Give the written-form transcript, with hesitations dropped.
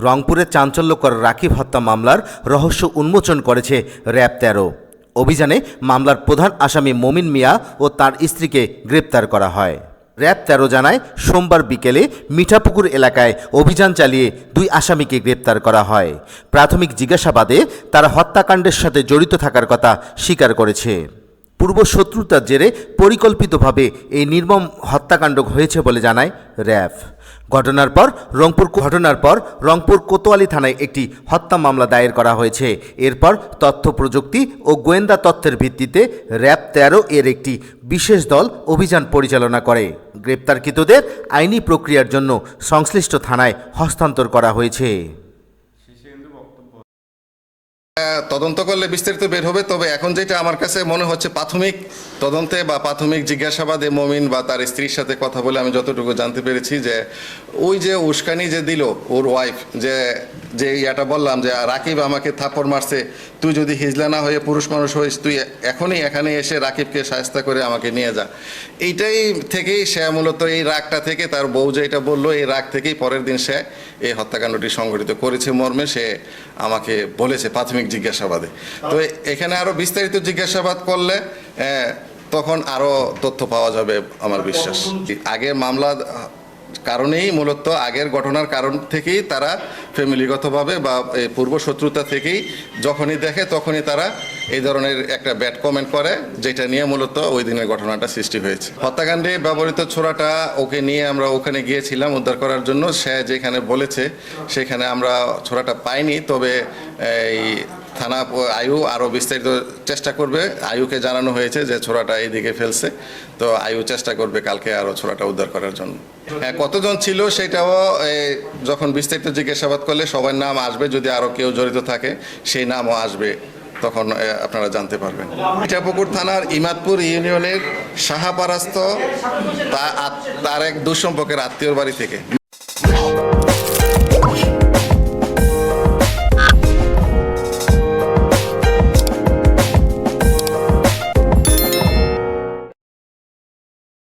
রংপুরে চাঞ্চল্যকর রাকিব হত্যা মামলার রহস্য উন্মোচন করেছে র্যাব ১৩। অভিযানে মামলার প্রধান আসামি মমিন মিয়া ও তার স্ত্রীকে গ্রেপ্তার করা হয়। র্যাব ১৩ জানায়, সোমবার বিকেলে মিঠাপুকুর এলাকায় অভিযান চালিয়ে ২ আসামিকে গ্রেপ্তার করা হয়। প্রাথমিক জিজ্ঞাসাবাদে তারা হত্যাকাণ্ডের সাথে জড়িত থাকার কথা স্বীকার করেছে। পূর্ব শত্রুতার জেরে পরিকল্পিতভাবে এই নির্মম হত্যাকাণ্ড হয়েছে বলে জানায় র্যাব। ঘটনার পর রংপুর কোতোয়ালি থানায় একটি হত্যা মামলা দায়ের করা হয়েছে। এরপর তথ্য প্রযুক্তি ও গোয়েন্দা তথ্যের ভিত্তিতে র্যাব ১৩ এর একটি বিশেষ দল অভিযান পরিচালনা করে। গ্রেপ্তারকৃতদের আইনি প্রক্রিয়ার জন্য সংশ্লিষ্ট থানায় হস্তান্তর করা হয়েছে। তদন্ত করলে বিস্তারিত বের হবে। তবে এখন যেটা আমার কাছে মনে হচ্ছে, প্রাথমিক তদন্তে বা প্রাথমিক জিজ্ঞাসাবাদে মমিন বা তার স্ত্রীর সাথে কথা বলে আমি যতটুকু জানতে পেরেছি যে ওই যে উস্কানি যে দিল ওর ওয়াইফ, যে ইয়াটা বললাম যে রাকিব আমাকে থাপ্পড় মারছে, তুই যদি হিজলা না হয়ে পুরুষ মানুষ হইস, তুই এখনই এখানে এসে রাকিবকে শায়েস্তা করে আমাকে নিয়ে যা। এইটাই থেকেই সে মূলত এই রাগটা থেকে, তার বউ যেটা বললো, এই রাগ থেকেই পরের দিন সে এই হত্যাকাণ্ডটি সংঘটিত করেছে মর্মে সে আমাকে বলেছে প্রাথমিক জিজ্ঞাসাবাদে। তো এখানে আরো বিস্তারিত জিজ্ঞাসাবাদ করলে তখন আরো তথ্য পাওয়া যাবে আমার বিশ্বাস। আগের মামলা কারণেই মূলত আগের ঘটনার কারণ থেকেই তারা ফ্যামিলিগতভাবে বা পূর্ব শত্রুতা থেকেই যখনই দেখে তখনই তারা এই ধরনের একটা ব্যাড কমেন্ট করে, যেটা নিয়ে মূলত ওই দিনের ঘটনাটা সৃষ্টি হয়েছে। হত্যাকাণ্ডে ব্যবহৃত ছোরাটা ওকে নিয়ে আমরা ওখানে গিয়েছিলাম উদ্ধার করার জন্য। সে যেখানে বলেছে সেখানে আমরা ছোরাটা পাইনি। তবে এই থানা আয়ু আরও বিস্তারিত চেষ্টা করবে। আয়ুকে জানানো হয়েছে যে ছোরাটা এইদিকে ফেলছে, তো আয়ু চেষ্টা করবে কালকে আরও ছোরাটা উদ্ধার করার জন্য। কতজন ছিল সেটাও যখন বিস্তারিত জিজ্ঞাসাবাদ করলে সবার নাম আসবে। যদি আরও কেউ জড়িত থাকে সেই নামও আসবে, তখন আপনারা জানতে পারবেন। মিঠাপুকুর থানার ইমাদপুর ইউনিয়নের শাহাপারাস্ত তার এক দুঃসম্পর্কের আত্মীয়র বাড়ি থেকে